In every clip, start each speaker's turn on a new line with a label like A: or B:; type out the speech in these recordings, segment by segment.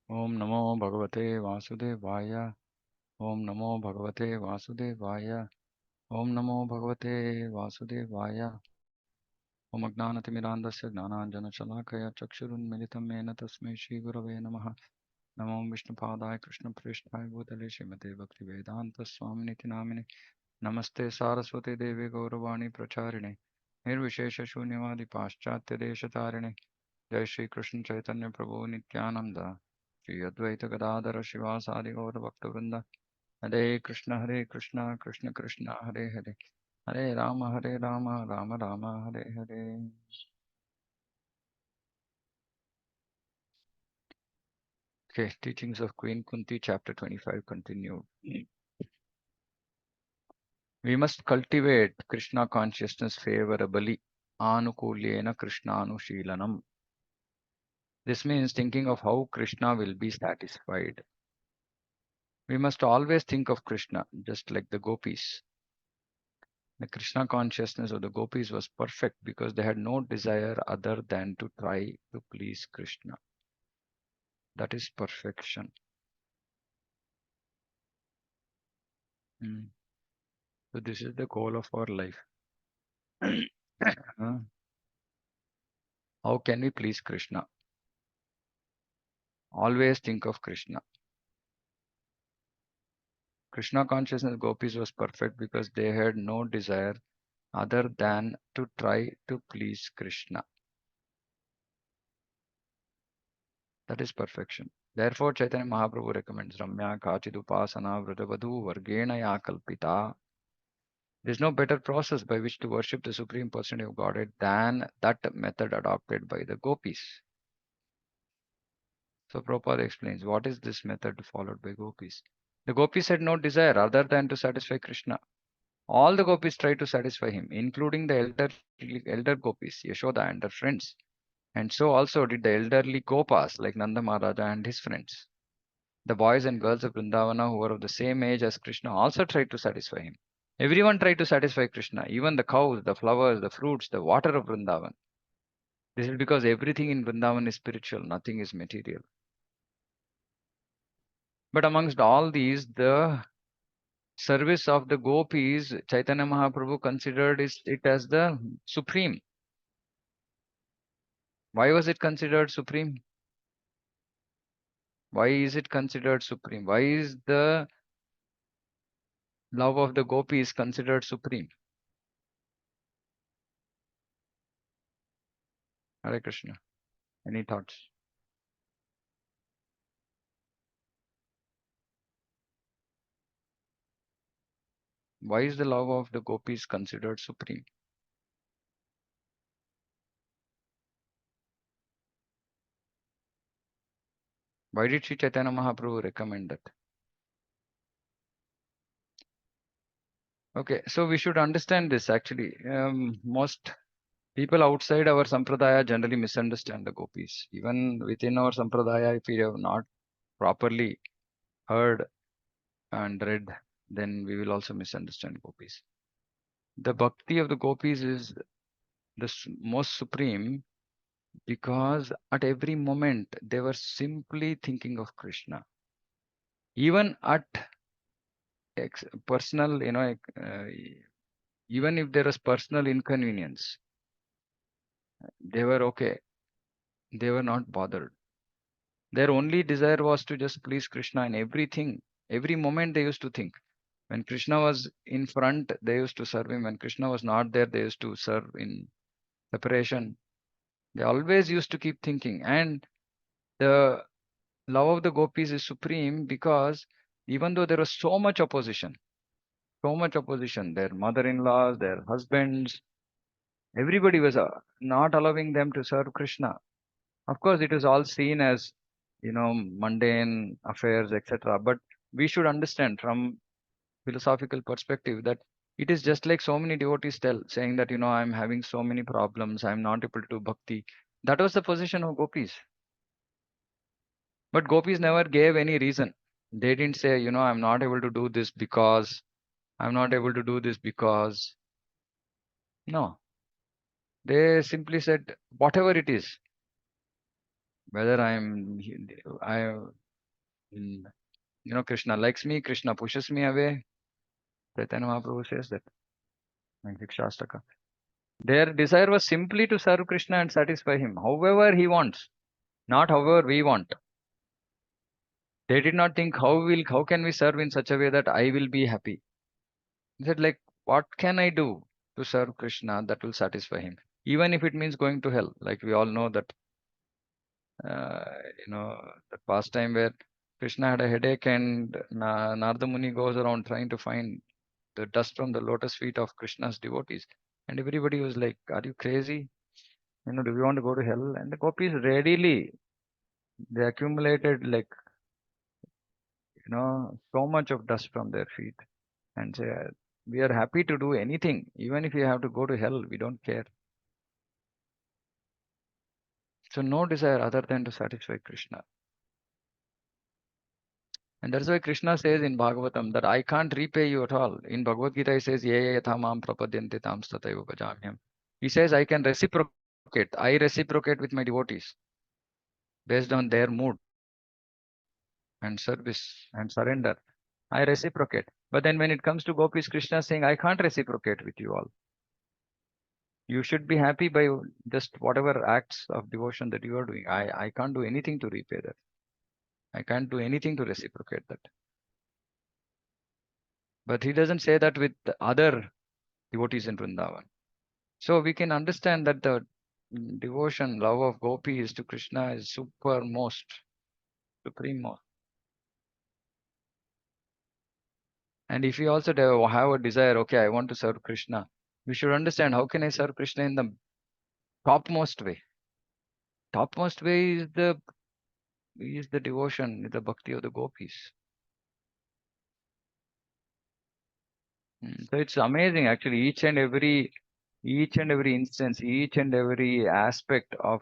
A: ओम नमो भगवते वासुदेवाय। ओम नमो भगवते वासुदेवाय। ओम नमो भगवते वासुदेवाय। ओम अज्ञानतिमिरान्धस्य ज्ञानाञ्जनशलाकया चक्षुरुन्मिलितं येन तस्मै श्रीगुरवे नमः। नमो विष्णुपादाय कृष्णप्रेष्ठाय भूतले श्रीमते भक्तिवेदान्तस्वामिनिति नामिने। नमस्ते सारस्वती देवी गौरवाणी प्रचारिणे निर्विशेषशून्यवादि पाश्चात्यदेशतारिणे। जय श्री कृष्ण चैतन्य प्रभु नित्यानंद श्री अद्वैत गदाधर शिवासादि गौर भक्तवृंद। हरे कृष्ण कृष्ण कृष्ण हरे हरे, हरे Ram Ram Ram Hare Hare. Okay, teachings of Queen Kunti, chapter 25 continued. We must cultivate Krishna consciousness favorably. Anukulyena Krishnanushilanam. This means thinking of how Krishna will be satisfied. We must always think of Krishna, just like the gopis. The Krishna consciousness of the gopis was perfect because they had no desire other than to try to please Krishna. That is perfection. So this is the goal of our life. How can we please Krishna? Always think of Krishna. Krishna consciousness gopis was perfect because they had no desire other than to try to please Krishna. That is perfection. Therefore, Chaitanya Mahaprabhu recommends Ramya Kachidupasana Vradavadhu Vargena Ya Kalpita. There is no better process by which to worship the Supreme Personality of Godhead than that method adopted by the gopis. So Prabhupada explains what is this method followed by gopis. The gopis had no desire other than to satisfy Krishna. All the gopis tried to satisfy him, including the elder gopis, Yashoda and her friends. And so also did the elderly gopas like Nanda Maharaja and his friends. The boys and girls of Vrindavana who were of the same age as Krishna also tried to satisfy him. Everyone tried to satisfy Krishna, even the cows, the flowers, the fruits, the water of Vrindavan. This is because everything in Vrindavan is spiritual, nothing is material. But amongst all these, the service of the gopis, Chaitanya Mahaprabhu considered it as the supreme. Why was it considered supreme? Why is it considered supreme? Why is the love of the gopis considered supreme? Hare Krishna. Any thoughts? Why is the love of the gopis considered supreme? Why did Sri Chaitanya Mahaprabhu recommend that? Okay, so we should understand this actually. Most people outside our sampradaya generally misunderstand the gopis. Even within our sampradaya, if we have not properly heard and read, then we will also misunderstand gopis. The bhakti of the gopis is the most supreme because at every moment they were simply thinking of Krishna. Even at personal, even if there was personal inconvenience, they were okay. They were not bothered. Their only desire was to just please Krishna in everything. Every moment they used to think. When Krishna was in front, they used to serve him. When Krishna was not there, they used to serve in separation. They always used to keep thinking. And the love of the gopis is supreme because even though there was so much opposition, their mother-in-laws, their husbands, everybody was not allowing them to serve Krishna. Of course, it is all seen as, mundane affairs, etc. But we should understand from philosophical perspective that it is just like so many devotees tell, saying that, I'm having so many problems, I'm not able to do bhakti. That was the position of gopis. But gopis never gave any reason. They didn't say, I'm not able to do this because, I'm not able to do this because. No, they simply said, whatever it is, Whether I, mm, Krishna likes me, Krishna pushes me away. Chaitanya Mahaprabhu says that in Shikshastaka. Their desire was simply to serve Krishna and satisfy him, however he wants, not however we want. They did not think how can we serve in such a way that I will be happy. They said like, what can I do to serve Krishna that will satisfy him, even if it means going to hell. Like we all know that, uh, the pastime where Krishna had a headache and Narada Muni goes around trying to find the dust from the lotus feet of Krishna's devotees, and everybody was like, "Are you crazy? Do we want to go to hell?" And the gopis readily they accumulated like so much of dust from their feet and say, "We are happy to do anything, even if you have to go to hell. We don't care." So no desire other than to satisfy Krishna. And that's why Krishna says in Bhagavatam that I can't repay you at all. In Bhagavad Gita, he says, Ye yatha mam prapadyante tam tataiva bhajamyam. He says, I can reciprocate. I reciprocate with my devotees based on their mood and service and surrender. I reciprocate. But then when it comes to gopis, Krishna is saying, I can't reciprocate with you all. You should be happy by just whatever acts of devotion that you are doing. I can't do anything to repay that. I can't do anything to reciprocate that. But he doesn't say that with the other devotees in Vrindavan. So we can understand that the devotion, love of gopis to Krishna is supermost, supreme. And if we also have a desire, okay, I want to serve Krishna, we should understand how can I serve Krishna in the topmost way. Topmost way is the devotion, is the bhakti of the gopis. So it's amazing actually. Each and every instance, each and every aspect of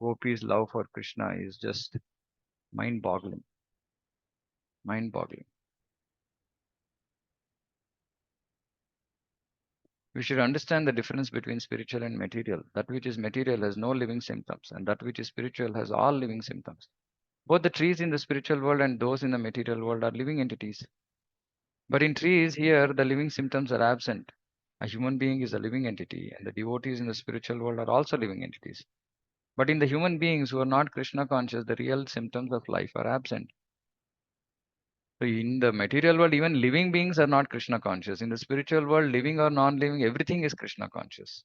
A: gopis' love for Krishna is just mind-boggling. Mind-boggling. We should understand the difference between spiritual and material. That which is material has no living symptoms, and that which is spiritual has all living symptoms. Both the trees in the spiritual world and those in the material world are living entities. But in trees, here, the living symptoms are absent. A human being is a living entity, and the devotees in the spiritual world are also living entities. But in the human beings who are not Krishna conscious, the real symptoms of life are absent. So in the material world, even living beings are not Krishna conscious. In the spiritual world, living or non-living, everything is Krishna conscious.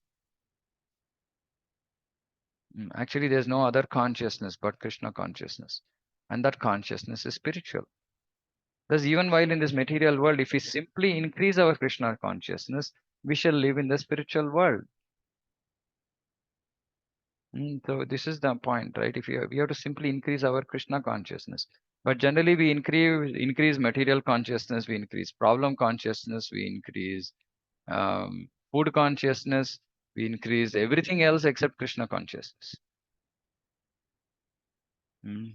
A: Actually, there's no other consciousness but Krishna consciousness. And that consciousness is spiritual. Thus, even while in this material world, if we simply increase our Krishna consciousness, we shall live in the spiritual world. So this is the point, right? If we have to simply increase our Krishna consciousness. But generally, we increase material consciousness, we increase problem consciousness, we increase food consciousness, we increase everything else except Krishna consciousness. Mm.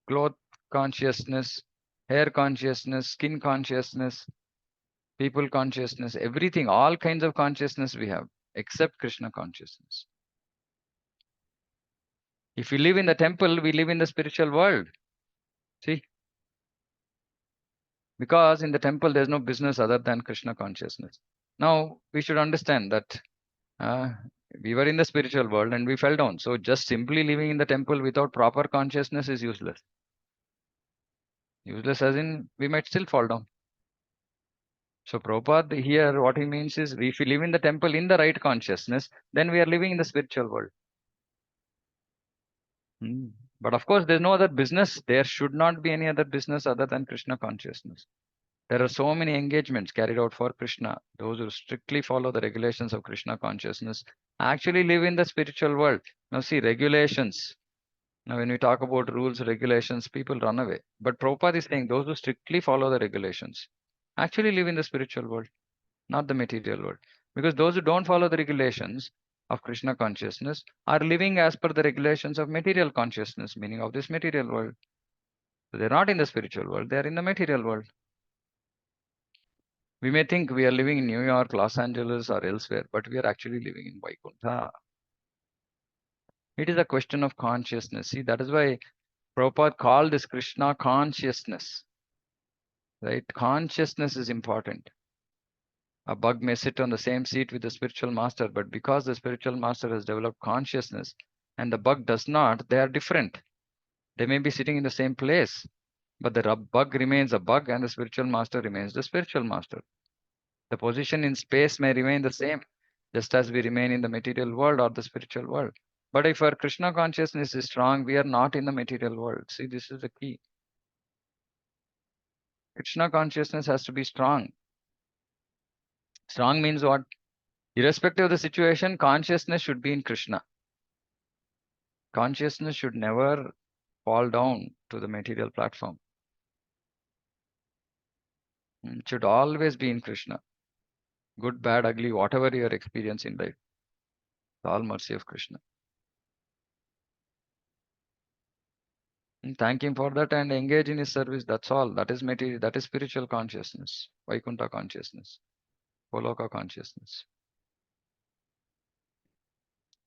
A: Cloth consciousness, hair consciousness, skin consciousness, people consciousness, everything, all kinds of consciousness we have, except Krishna consciousness. If we live in the temple, we live in the spiritual world. See, because in the temple there's no business other than Krishna consciousness. Now we should understand that uh, we were in the spiritual world and we fell down. So just simply living in the temple without proper consciousness is useless. Useless as in we might still fall down. So Prabhupada here, what he means is if we live in the temple in the right consciousness, then we are living in the spiritual world. But of course, there's no other business. There should not be any other business other than Krishna consciousness. There are so many engagements carried out for Krishna. Those who strictly follow the regulations of Krishna consciousness actually live in the spiritual world. Now, see, regulations. Now, when we talk about rules, regulations, people run away. But Prabhupada is saying those who strictly follow the regulations actually live in the spiritual world, not the material world. Because those who don't follow the regulations of Krishna consciousness are living as per the regulations of material consciousness, meaning of this material world. So they're not in the spiritual world, they are in the material world. We may think we are living in New York, Los Angeles, or elsewhere, but we are actually living in Vaikuntha. It is a question of consciousness. See, that is why Prabhupada called this Krishna consciousness, right? Consciousness is important. A bug may sit on the same seat with the spiritual master, but because the spiritual master has developed consciousness and the bug does not, they are different. They may be sitting in the same place, but the bug remains a bug and the spiritual master remains the spiritual master. The position in space may remain the same, just as we remain in the material world or the spiritual world. But if our Krishna consciousness is strong, we are not in the material world. See, this is the key. Krishna consciousness has to be strong. Strong means what? Irrespective of the situation, consciousness should be in Krishna. Consciousness should never fall down to the material platform. It should always be in Krishna. Good, bad, ugly, whatever your experience in life, it's all mercy of Krishna. And thank him for that and engage in his service. That's all. That is material. That is spiritual consciousness, Vaikuntha consciousness, Goloka consciousness.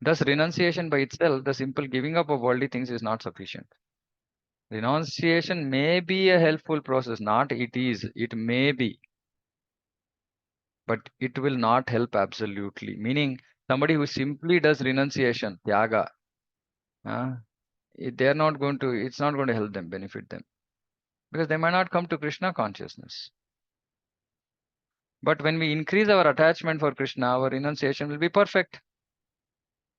A: Thus, renunciation by itself, the simple giving up of worldly things is not sufficient. Renunciation may be a helpful process, not it is, it may be, but it will not help absolutely. Meaning, somebody who simply does renunciation, tyaga, uh, they're not going to, it's not going to help them, benefit them, because they might not come to Krishna consciousness. But when we increase our attachment for Krishna, our renunciation will be perfect.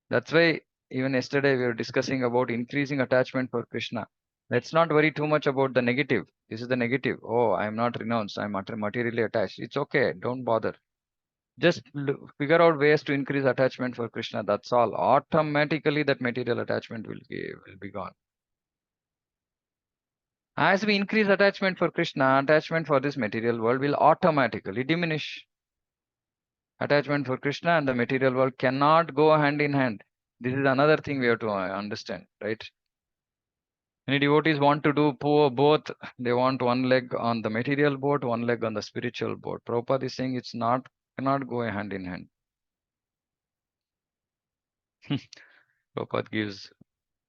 A: That's why even yesterday we were discussing about increasing attachment for Krishna. Let's not worry too much about the negative. This is the negative. Oh, I'm not renounced. I'm materially attached. It's okay. Don't bother. Just figure out ways to increase attachment for Krishna. That's all. Automatically, that material attachment will be gone. As we increase attachment for Krishna, attachment for this material world will automatically diminish. Attachment for Krishna and the material world cannot go hand in hand. This is another thing we have to understand, right? Many devotees want to do both. They want one leg on the material boat, one leg on the spiritual boat. Prabhupada is saying it's not cannot go hand in hand. Prabhupada gives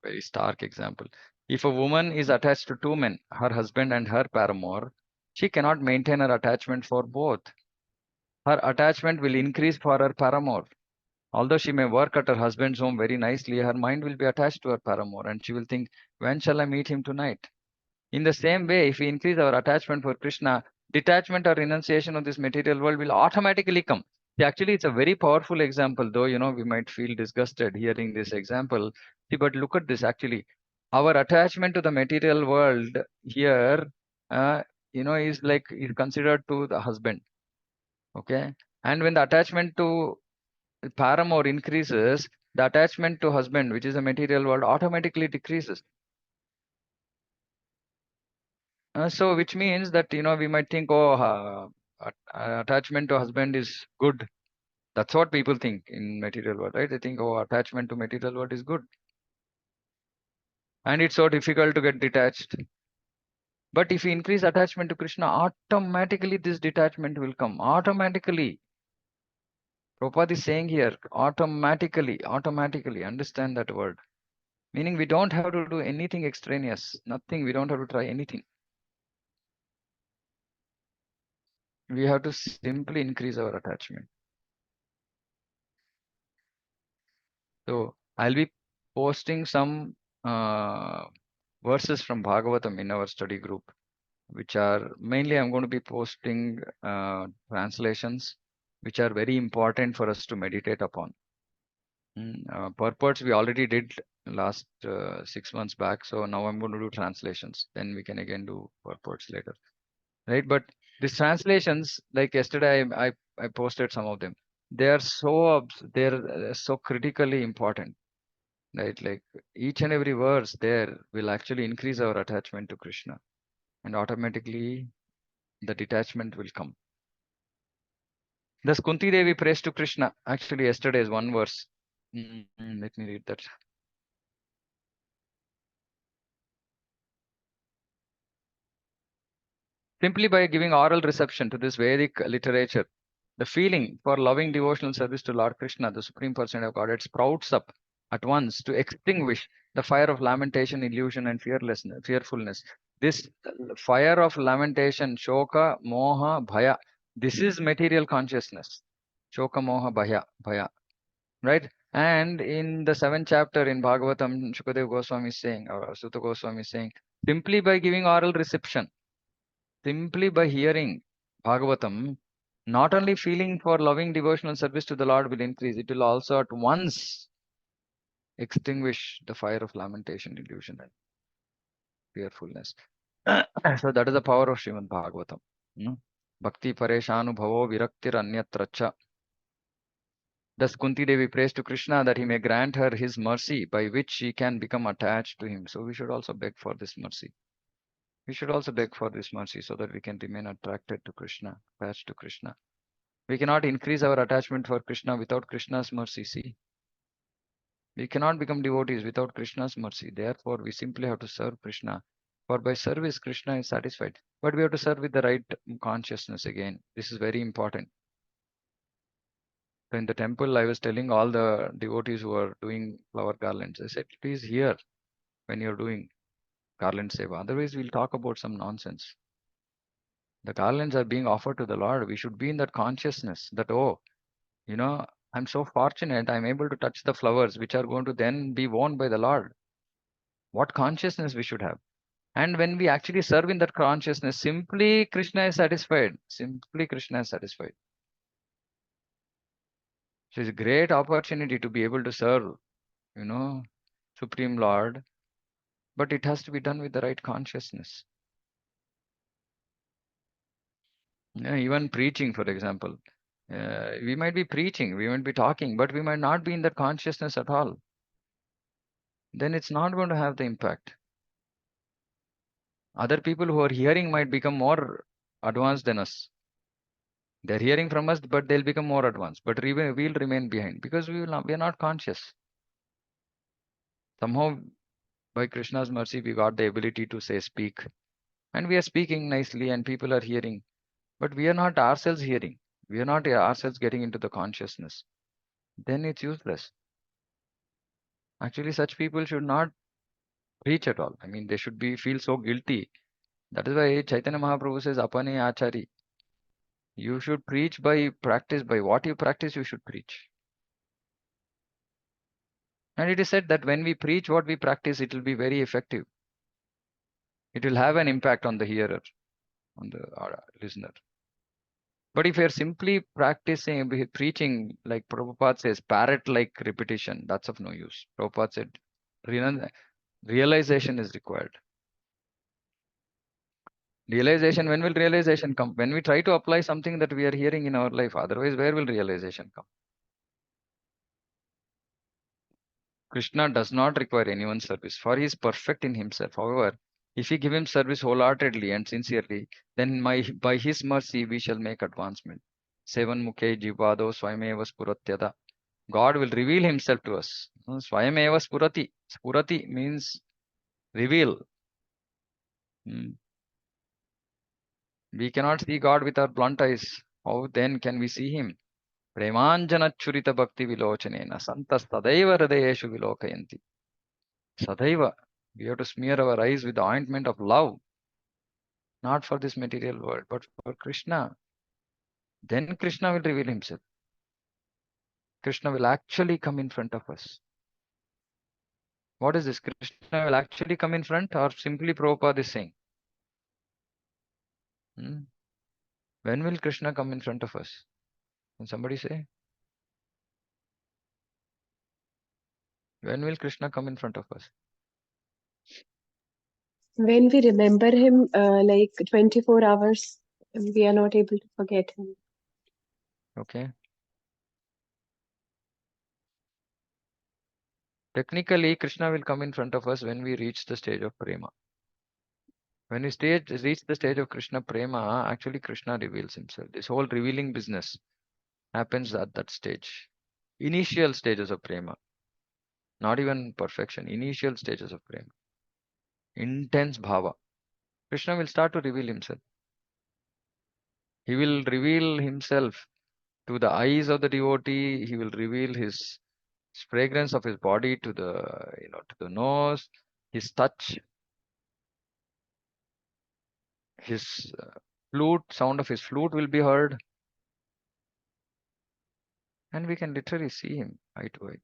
A: very stark example. If a woman is attached to two men, her husband and her paramour, she cannot maintain her attachment for both. Her attachment will increase for her paramour. Although she may work at her husband's home very nicely, her mind will be attached to her paramour and she will think, when shall I meet him tonight? In the same way, if we increase our attachment for Krishna, detachment or renunciation of this material world will automatically come. See, actually, it's a very powerful example, though, we might feel disgusted hearing this example. See, but look at this actually. Our attachment to the material world here, is considered to the husband. Okay. And when the attachment to paramour increases, the attachment to husband, which is the material world, automatically decreases. So which means that, we might think, oh, attachment to husband is good. That's what people think in material world, right? They think, oh, attachment to material world is good. And it's so difficult to get detached. But if we increase attachment to Krishna, automatically this detachment will come. Automatically. Prabhupada is saying here, automatically, understand that word. Meaning we don't have to do anything extraneous, nothing. We don't have to try anything. We have to simply increase our attachment. So I'll be posting some verses from Bhagavatam in our study group, which are mainly I'm going to be posting translations, which are very important for us to meditate upon. Purports we already did last 6 months back, so now I'm going to do translations. Then we can again do purports later, right? But these translations, like yesterday, I posted some of them. They are they're so critically important. Right, like each and every verse there will actually increase our attachment to Krishna, and automatically the detachment will come. Thus Kunti Devi prays to Krishna. Actually, yesterday's one verse. Let me read that. Simply by giving oral reception to this Vedic literature, the feeling for loving devotional service to Lord Krishna, the Supreme Personality of Godhead, sprouts up at once to extinguish the fire of lamentation, illusion, and fearfulness. This fire of lamentation, shoka, moha, bhaya, this is material consciousness. Shoka, moha, bhaya, right? And in the seventh chapter in Bhagavatam, Shukadev Goswami is saying, or Sutta Goswami is saying, simply by giving oral reception, simply by hearing Bhagavatam, not only feeling for loving devotional service to the Lord will increase, it will also at once extinguish the fire of lamentation, illusion, and fearfulness. So that is the power of Srimad Bhagavatam. Hmm? Bhakti pareshanu bhavo viraktir anyatracha. Thus Kunti Devi prays to Krishna that he may grant her his mercy by which she can become attached to him. So we should also beg for this mercy. We should also beg for this mercy so that we can remain attracted to Krishna, attached to Krishna. We cannot increase our attachment for Krishna without Krishna's mercy. See, we cannot become devotees without Krishna's mercy. Therefore, we simply have to serve Krishna. For by service, Krishna is satisfied. But we have to serve with the right consciousness again. This is very important. So in the temple, I was telling all the devotees who are doing flower garlands, I said, please hear when you're doing garland seva. Otherwise, we'll talk about some nonsense. The garlands are being offered to the Lord. We should be in that consciousness that, oh, you know, I'm so fortunate. I'm able to touch the flowers which are going to then be worn by the Lord. What consciousness we should have. And when we actually serve in that consciousness, simply Krishna is satisfied. Simply Krishna is satisfied. So it's a great opportunity to be able to serve, you know, Supreme Lord. But it has to be done with the right consciousness. Yeah, even preaching, for example. We might be preaching, we might be talking, but we might not be in that consciousness at all. Then it's not going to have the impact. Other people who are hearing might become more advanced than us. They're hearing from us, but they'll become more advanced. But we'll remain behind because we are not conscious. Somehow, by Krishna's mercy, we got the ability to say, speak. And we are speaking nicely, and people are hearing. But we are not ourselves hearing. We are not ourselves getting into the consciousness. Then it's useless. Actually, such people should not preach at all. I mean, they should feel so guilty. That is why Chaitanya Mahaprabhu says, Apane Achari. You should preach by practice. By what you practice, you should preach. And it is said that when we preach what we practice, it will be very effective. It will have an impact on the hearer, on the listener. But if you're simply practicing, preaching, like Prabhupada says, parrot-like repetition, that's of no use. Prabhupada said, realization is required. Realization, when will realization come? When we try to apply something that we are hearing in our life. Otherwise, where will realization come? Krishna does not require anyone's service, for he is perfect in himself. However, if we give him service wholeheartedly and sincerely, then by his mercy we shall make advancement. Sevan mukhe jivado swayameva spuratyada. God will reveal himself to us. Swayameva spurati. Spurati means reveal. Hmm. We cannot see God with our blunt eyes. How then can we see him? Premanjanachurita bhakti vilochanena santas tadaiva hridayeshu vilokayanti. Sadaiva. We have to smear our eyes with the ointment of love, not for this material world, but for Krishna. Then Krishna will reveal himself. Krishna will actually come in front of us. What is this? Krishna will actually come in front, or simply Prabhupada is saying? Hmm? When will Krishna come in front of us? Can somebody say? When will Krishna come in front of us?
B: When we remember him like 24 hours, we are not able to forget him.
A: Okay. Technically, Krishna will come in front of us when we reach the stage of prema. When we reach the stage of Krishna prema, actually Krishna reveals himself. This whole revealing business happens at that stage. Initial stages of prema, not even perfection, initial stages of prema. Intense bhava. Krishna will start to reveal himself. He will reveal himself to the eyes of the devotee. He will reveal his fragrance of his body to the, to the nose, his touch, his flute, sound of his flute will be heard, and we can literally see him eye to eye.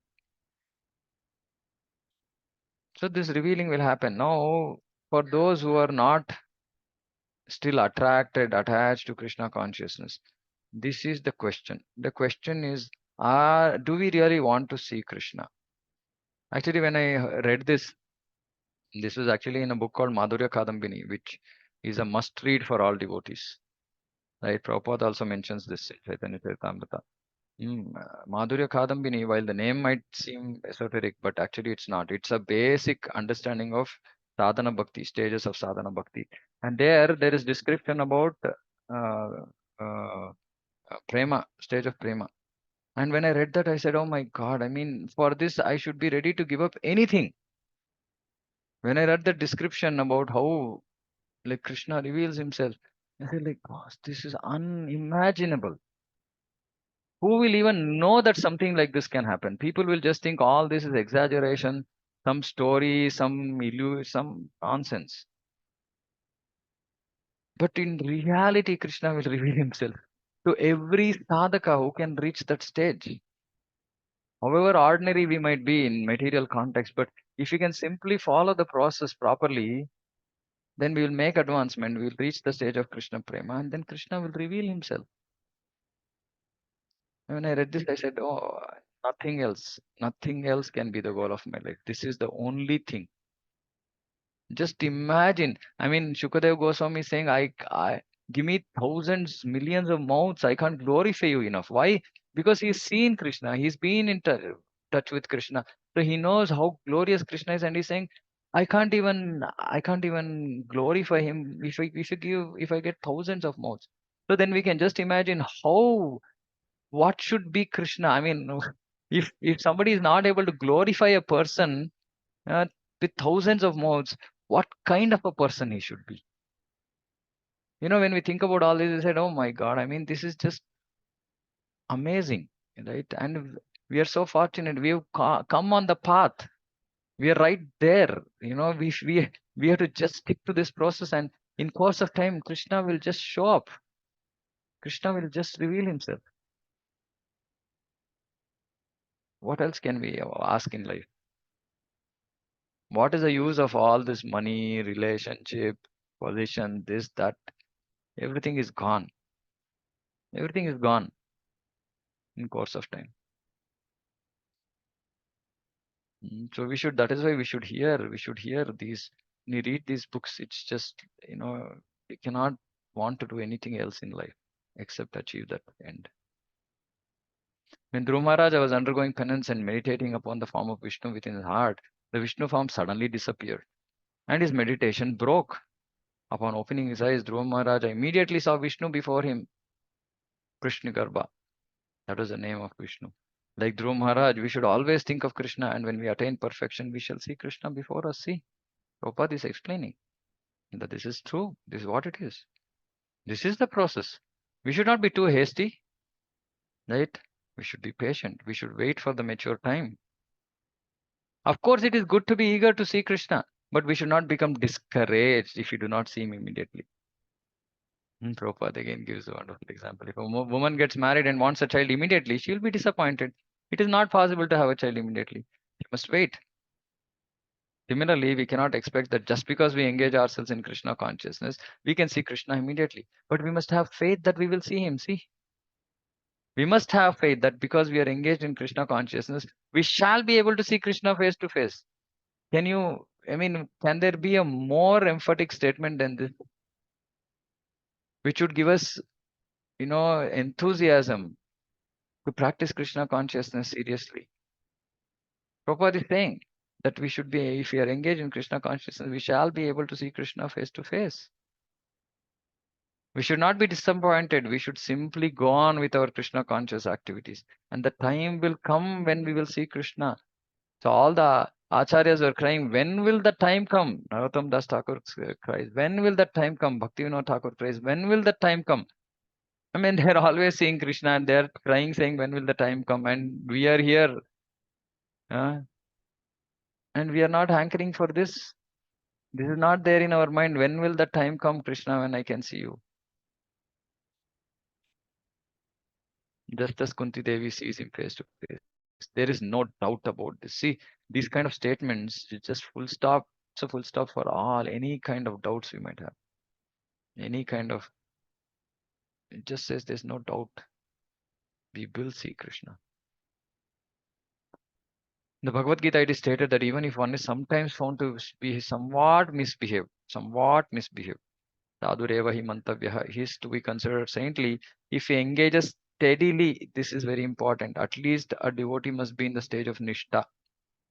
A: So this revealing will happen. Now, for those who are not still attracted, attached to Krishna consciousness, this is the question. The question is, do we really want to see Krishna? Actually, when I read this was actually in a book called Madhurya Kadambini, which is a must read for all devotees. Right? Prabhupada also mentions this in Chaitanya Charitamrita. Madhurya Kadambini, while the name might seem esoteric, but actually it's not. It's a basic understanding of sadhana bhakti, stages of sadhana bhakti. And there is description about uh, uh, prema, stage of prema. And when I read that, I said, oh my God, I mean, for this, I should be ready to give up anything. When I read the description about how like Krishna reveals himself, I said, like, gosh, this is unimaginable. Who will even know that something like this can happen? People will just think all this is exaggeration, some story, some nonsense. But in reality, Krishna will reveal himself to every sadhaka who can reach that stage. However ordinary we might be in material context, but if you can simply follow the process properly, then we will make advancement. We will reach the stage of Krishna Prema, and then Krishna will reveal himself. When I read this, I said, oh, nothing else can be the goal of my life. This is the only thing. Just imagine. I mean, Shukadev Goswami is saying, I give me thousands, millions of mouths. I can't glorify you enough. Why? Because he's seen Krishna. He's been in touch with Krishna. So he knows how glorious Krishna is, and he's saying, I can't even glorify him if I get thousands of mouths. So then we can just imagine what should be Krishna. I mean, if somebody is not able to glorify a person uh, with thousands of mouths, what kind of a person he should be? When we think about all this, we said, "Oh my God!" I mean, this is just amazing, right? And we are so fortunate. We have come on the path. We are right there. We have to just stick to this process, and in course of time, Krishna will just show up. Krishna will just reveal himself. What else can we ask in life? What is the use of all this money, relationship, position, this, that? Everything is gone. Everything is gone in course of time. So that is why we should hear these, when you read these books, it's just, you cannot want to do anything else in life except achieve that end. When Dhruva Maharaja was undergoing penance and meditating upon the form of Vishnu within his heart, the Vishnu form suddenly disappeared and his meditation broke. Upon opening his eyes, Dhruva Maharaja immediately saw Vishnu before him, Krishna Garbha. That was the name of Vishnu. Like Dhruva Maharaj, we should always think of Krishna, and when we attain perfection, we shall see Krishna before us. See, Prabhupada is explaining that this is true. This is what it is. This is the process. We should not be too hasty, right? We should be patient. We should wait for the mature time. Of course, it is good to be eager to see Krishna, but we should not become discouraged if we do not see him immediately. Prabhupada again gives a wonderful example. If a woman gets married and wants a child immediately, she will be disappointed. It is not possible to have a child immediately. She must wait. Similarly, we cannot expect that just because we engage ourselves in Krishna consciousness, we can see Krishna immediately. But we must have faith that we will see him. See, we must have faith that because we are engaged in Krishna consciousness, we shall be able to see Krishna face to face. Can there be a more emphatic statement than this, which would give us, enthusiasm to practice Krishna consciousness seriously? Prabhupada is saying that if we are engaged in Krishna consciousness, we shall be able to see Krishna face to face. We should not be disappointed. We should simply go on with our Krishna conscious activities. And the time will come when we will see Krishna. So all the acharyas were crying, when will the time come? Narottam Das Thakur cries, when will the time come? Bhaktivinoda Thakur cries, when will the time come? I mean, they're always seeing Krishna and they're crying, saying, when will the time come? And we are here Uh, and we are not hankering for this. This is not there in our mind. When will the time come, Krishna, when I can see you? Just as Kunti Devi sees him face to face. There is no doubt about this. See, these kind of statements, it's just full stop. It's a full stop for all, any kind of doubts we might have. Any kind of, it just says there's no doubt. We will see Krishna. In the Bhagavad Gita, it is stated that even if one is sometimes found to be somewhat misbehave, sadhureva hi mantavyaha, he is to be considered saintly if he engages steadily. This is very important. At least a devotee must be in the stage of nishta,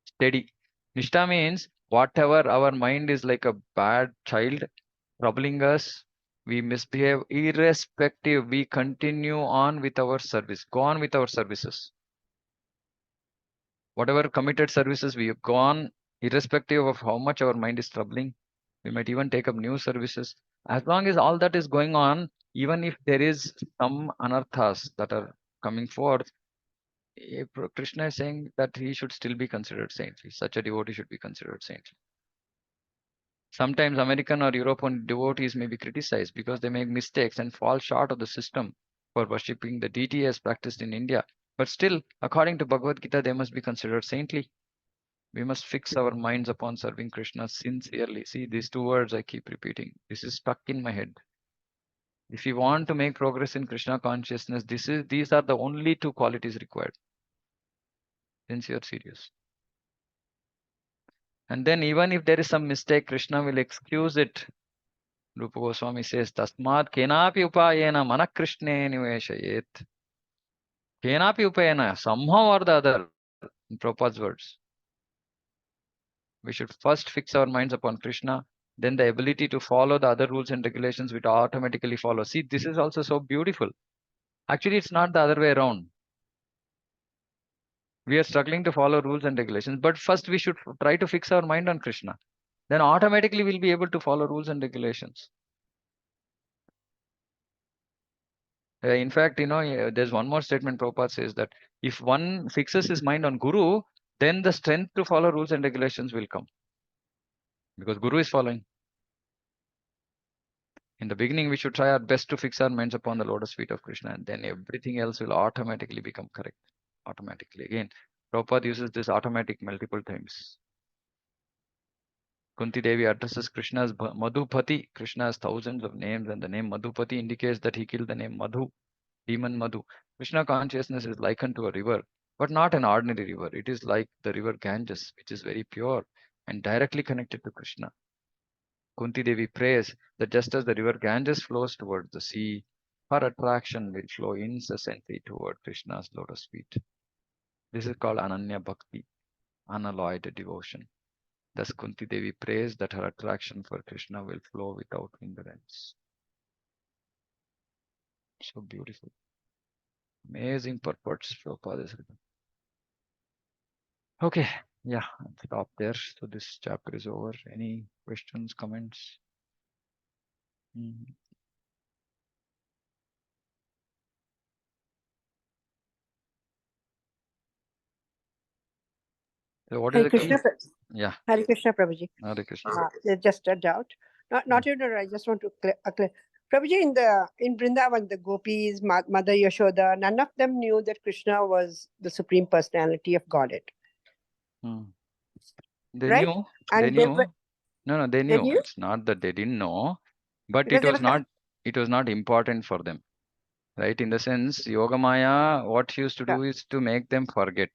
A: steady. Nishta means whatever our mind is like a bad child troubling us, we misbehave irrespective. We continue on with our service, go on with our services. Whatever committed services we have gone, irrespective of how much our mind is troubling, we might even take up new services. As long as all that is going on, even if there is some anarthas that are coming forth, Krishna is saying that he should still be considered saintly. Such a devotee should be considered saintly. Sometimes American or European devotees may be criticized because they make mistakes and fall short of the system for worshipping the deity as practiced in India. But still, according to Bhagavad Gita, they must be considered saintly. We must fix our minds upon serving Krishna sincerely. See, these two words I keep repeating. This is stuck in my head. If you want to make progress in Krishna consciousness, these are the only two qualities required. Sincere, serious. And then even if there is some mistake, Krishna will excuse it. Rupa Goswami says, Tasmat kenapi upayena manakrishne niveshayet. Kenapi upayena, somehow or the other, in Prabhupada's words. We should first fix our minds upon Krishna, then the ability to follow the other rules and regulations which automatically follow. See, this is also so beautiful. Actually, it's not the other way around. We are struggling to follow rules and regulations, but first we should try to fix our mind on Krishna. Then automatically we'll be able to follow rules and regulations. In fact, there's one more statement Prabhupada says that if one fixes his mind on Guru, then the strength to follow rules and regulations will come. Because Guru is following. In the beginning, we should try our best to fix our minds upon the lotus feet of Krishna, and then everything else will automatically become correct. Automatically. Again, Prabhupada uses this automatic multiple times. Kunti Devi addresses Krishna as Madhupati. Krishna has thousands of names, and the name Madhupati indicates that he killed the name Madhu, demon Madhu. Krishna consciousness is likened to a river, but not an ordinary river. It is like the river Ganges, which is very pure and directly connected to Krishna. Kunti Devi prays that just as the river Ganges flows towards the sea, her attraction will flow incessantly toward Krishna's lotus feet. This is called Ananya Bhakti, unalloyed devotion. Thus Kunti Devi prays that her attraction for Krishna will flow without hindrance. So beautiful. Amazing purports Prabhupada has written. Okay, yeah, I'll stop there. So this chapter is over. Any questions, comments? So what is
C: Hare
A: the
C: Krishna,
A: key? Yeah,
C: Hare Krishna, Prabhuji.
A: Hare Krishna.
C: Just a doubt. Not even. I just want to clear. Prabhuji, in Vrindavan, the gopis, Mother Yashoda, none of them knew that Krishna was the supreme personality of Godhead,
A: They
C: right?
A: knew. They
C: And they
A: knew. No, they
C: they
A: knew.
C: knew
A: It's not that they didn't know, but
C: because
A: it
C: they
A: was
C: were
A: not. It was not important for them, right? In the sense, Yogamaya, what she used to do is to make them forget,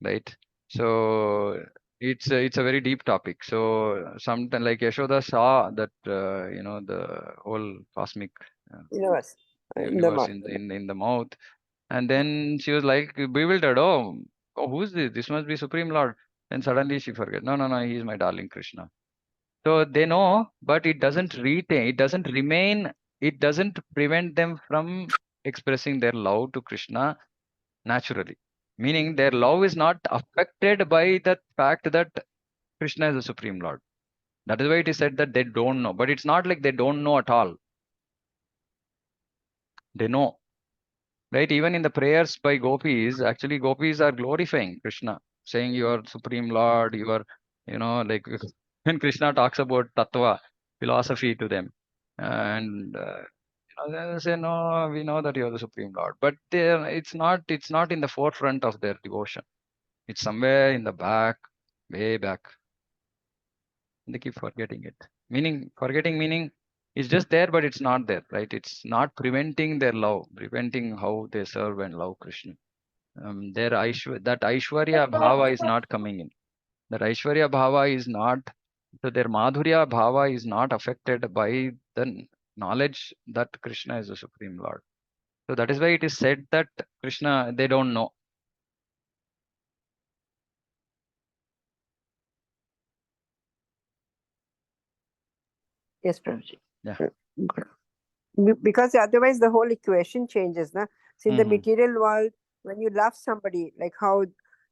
A: right? So it's a very deep topic. So sometimes like Yashoda saw that the whole cosmic
C: universe in the
A: universe
C: mouth.
A: in the mouth, and then she was like bewildered. Oh, who's this? This must be Supreme Lord. Then suddenly she forget. No, he is my darling Krishna. So they know, but it doesn't retain, it doesn't remain, it doesn't prevent them from expressing their love to Krishna naturally. Meaning their love is not affected by the fact that Krishna is the Supreme Lord. That is why it is said that they don't know. But it's not like they don't know at all. They know. Right? Even in the prayers by gopis, actually gopis are glorifying Krishna. saying you are Supreme Lord, you are, like when Krishna talks about tattva, philosophy to them, and they say, no, we know that you are the Supreme Lord, but it's not in the forefront of their devotion. It's somewhere in the back, way back. They keep forgetting it. Forgetting meaning it's just there, but it's not there, right? It's not preventing their love, preventing how they serve and love Krishna. That Aishwarya Bhava is not coming in. That Aishwarya Bhava is not, so their Madhurya Bhava is not affected by the knowledge that Krishna is the Supreme Lord. So that is why it is said that Krishna, they don't know.
C: Yes, Prabhuji.
A: Yeah.
C: Good. Because otherwise the whole equation changes. Na? See, in the material world, when you love somebody, like how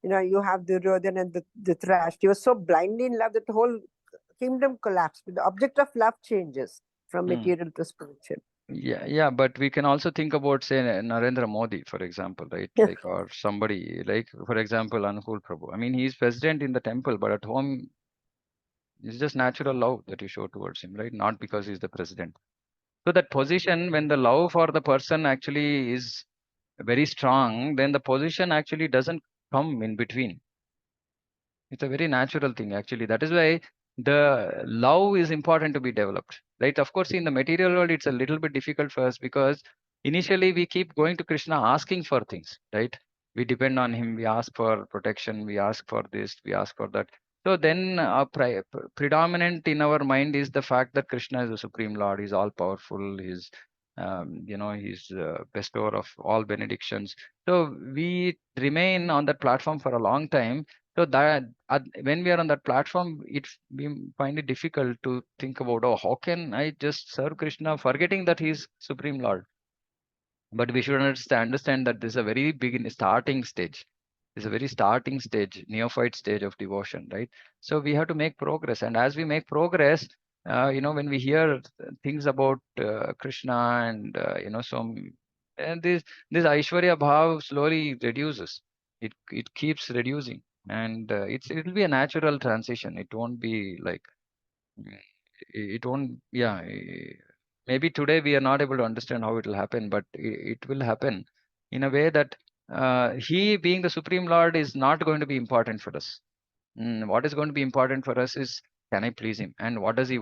C: you have the Duryodhan and the Thrash, you were so blindly in love that the whole kingdom collapsed. But the object of love changes from material to spiritual.
A: Yeah, but we can also think about, say, Narendra Modi, for example, right? Like, or somebody, like, for example, Anukul Prabhu. I mean, he's president in the temple, but at home, it's just natural love that you show towards him, right? Not because he's the president. So that position, when the love for the person actually is very strong, then the position actually doesn't come in between. It's a very natural thing, actually. That is why the love is important to be developed, right? Of course, in the material world, it's a little bit difficult for us because initially we keep going to Krishna asking for things, right? We depend on him. We ask for protection. We ask for this. We ask for that. So then, predominant in our mind is the fact that Krishna is the Supreme Lord. He's all powerful. He's bestower of all benedictions. So we remain on that platform for a long time. So that when we are on that platform, we find it difficult to think about, oh, how can I just serve Krishna, forgetting that he's Supreme Lord. But we should understand that this is a very starting stage. It's a very starting stage, neophyte stage of devotion, right? So we have to make progress, and as we make progress, when we hear things about Krishna and and this Aishwarya Bhav slowly reduces. It keeps reducing, and it'll be a natural transition. It won't be like mm, it won't. Yeah, maybe today we are not able to understand how it will happen, but it will happen in a way that he being the Supreme Lord is not going to be important for us. What is going to be important for us is, can I please him, and how does he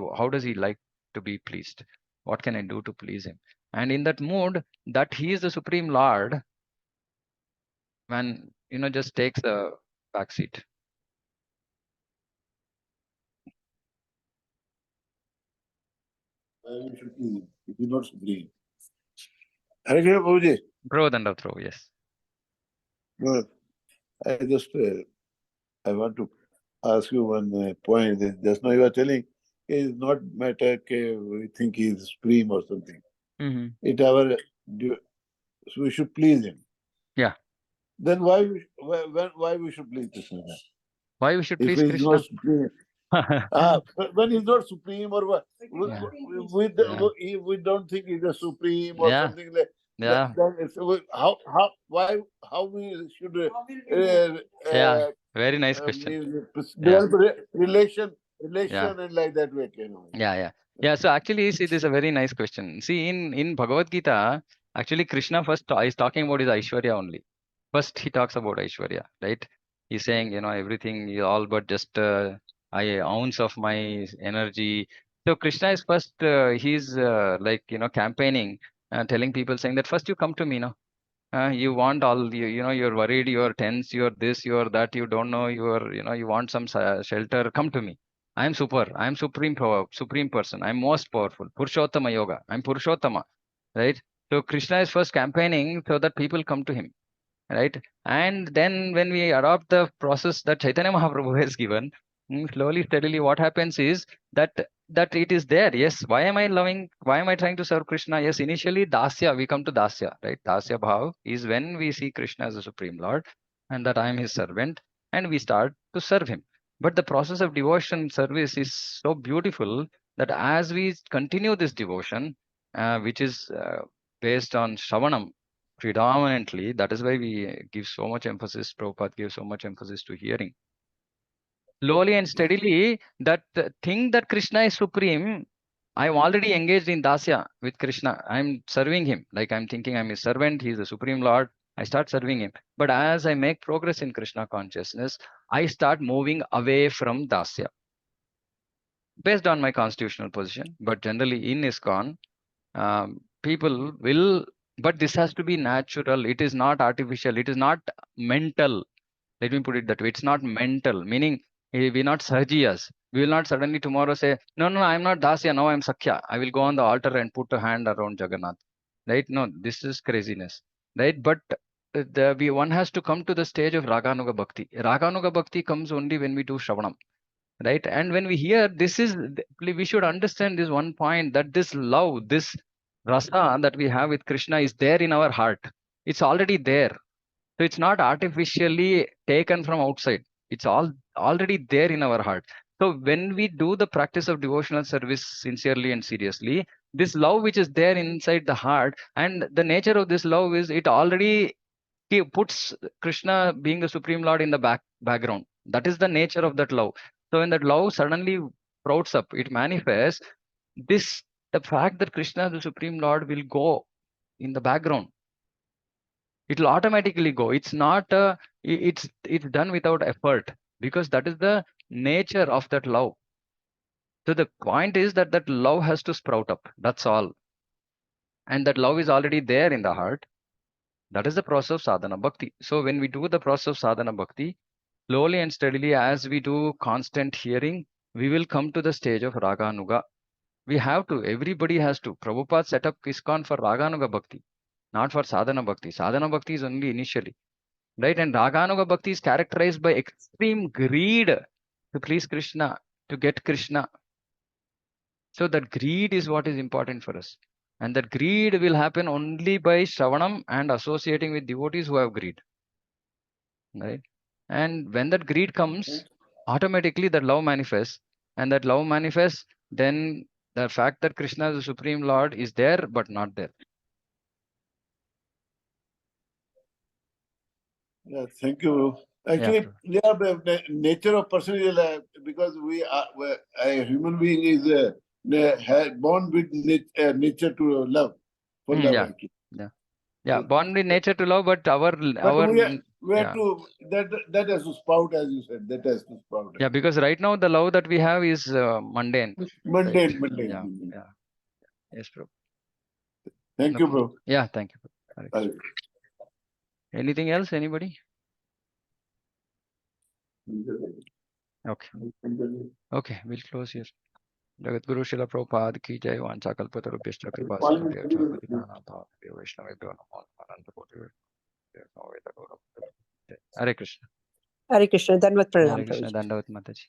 A: like to be pleased? What can I do to please him? And in that mood, that he is the Supreme Lord, man, just takes the back seat.
D: You should please him. If he's not supreme. Hare Krishna, Prabhuji.
A: Throw and throw, yes.
D: No, I just I want to ask you one point. Just now you are telling it is not matter we think he is supreme or something. It so we should please him.
A: Yeah.
D: Then why we should please Krishna?
A: Why we should please
D: if he is
A: Krishna?
D: not supreme, when he's not supreme, or what, we don't think he's a supreme or something like.
A: Yeah.
D: How we should
A: Very nice question.
D: develop relation and like that way.
A: Yeah. So actually, see, this is a very nice question. See, in Bhagavad Gita, actually Krishna first is talking about his Aishwarya only. First, he talks about Aishwarya, right? He's saying, everything is all but just ounce of my energy. So Krishna is first, he's campaigning, telling people, saying that first you come to me, you want all you're worried, you're tense, you're this, you're that, you don't know, you want some shelter, come to me. I'm supreme person, I'm most powerful, Purushottama Yoga, I'm Purushottama, right? So Krishna is first campaigning so that people come to him, right? And then when we adopt the process that Chaitanya Mahaprabhu has given, slowly, steadily, what happens is that it is there. Yes, why am I loving? Why am I trying to serve Krishna? Yes, initially dasya, we come to dasya, right? Dasya bhav is when we see Krishna as the Supreme Lord and that I am his servant, and we start to serve him. But the process of devotion service is so beautiful that as we continue this devotion, which is based on Shravanam, predominantly. That is why we give so much emphasis, Prabhupada gives so much emphasis to hearing. Slowly and steadily, that thing that Krishna is supreme, I'm already engaged in dasya with Krishna. I'm serving him. Like I'm thinking I'm his servant, he's the supreme Lord. I start serving him. But as I make progress in Krishna consciousness, I start moving away from dasya based on my constitutional position. But generally in ISKCON, people will, but this has to be natural. It is not artificial. It is not mental. Let me put it that way. It's not mental, meaning we're not Sahajiyas. We will not suddenly tomorrow say, no, no, I'm not Dasya, now I'm Sakhya. I will go on the altar and put a hand around Jagannath. Right? No, this is craziness. Right? But one has to come to the stage of Raganuga Bhakti. Raganuga Bhakti comes only when we do Shravanam. Right? And when we hear, this is, we should understand this one point, that this love, this rasa that we have with Krishna is there in our heart. It's already there. So it's not artificially taken from outside. It's all already there in our heart. So when we do the practice of devotional service sincerely and seriously, this love which is there inside the heart, and the nature of this love is it already puts Krishna being the Supreme Lord in the background. That is the nature of that love. So when that love suddenly sprouts up, it manifests, this, the fact that Krishna the Supreme Lord will go in the background. It will automatically go. It's not it's done without effort, because that is the nature of that love. So the point is that that love has to sprout up. That's all. And that love is already there in the heart. That is the process of sadhana bhakti. So when we do the process of sadhana bhakti, slowly and steadily, as we do constant hearing, we will come to the stage of Raganuga. We have to, everybody has to. Prabhupada set up ISKCON for Raganuga bhakti, not for sadhana bhakti. Sadhana bhakti is only initially. Right? And Raganuga bhakti is characterized by extreme greed to please Krishna, to get Krishna. So that greed is what is important for us. And that greed will happen only by Shravanam and associating with devotees who have greed. Right? And when that greed comes, automatically that love manifests. And that love manifests, then the fact that Krishna is the Supreme Lord is there, but not there.
D: Yeah, thank you. Actually, yeah, the nature of person is because we are a human being is born with nature to love, for love.
A: Yeah.
D: Actually.
A: Yeah, born with nature to love, but our
D: we have to that has to spout, as you said. That has to spout.
A: Yeah, because right now the love that we have is mundane.
D: Mundane.
A: Yeah. Yes, bro.
D: Thank you, bro.
A: Yeah, thank you. Anything else? Anybody? Okay. Okay, we'll close here. Jagat Guru Srila Prabhupada ki jai, vancha kalpatarubhyascha kripa sindhubhyo cha patitana bhavabhyo vaishnavebhyo namo ananta koti Hare Krishna.
C: Hare Krishna. Dandavat
A: Hare
C: Pranam.
A: Krishna. Dandavat Mataji.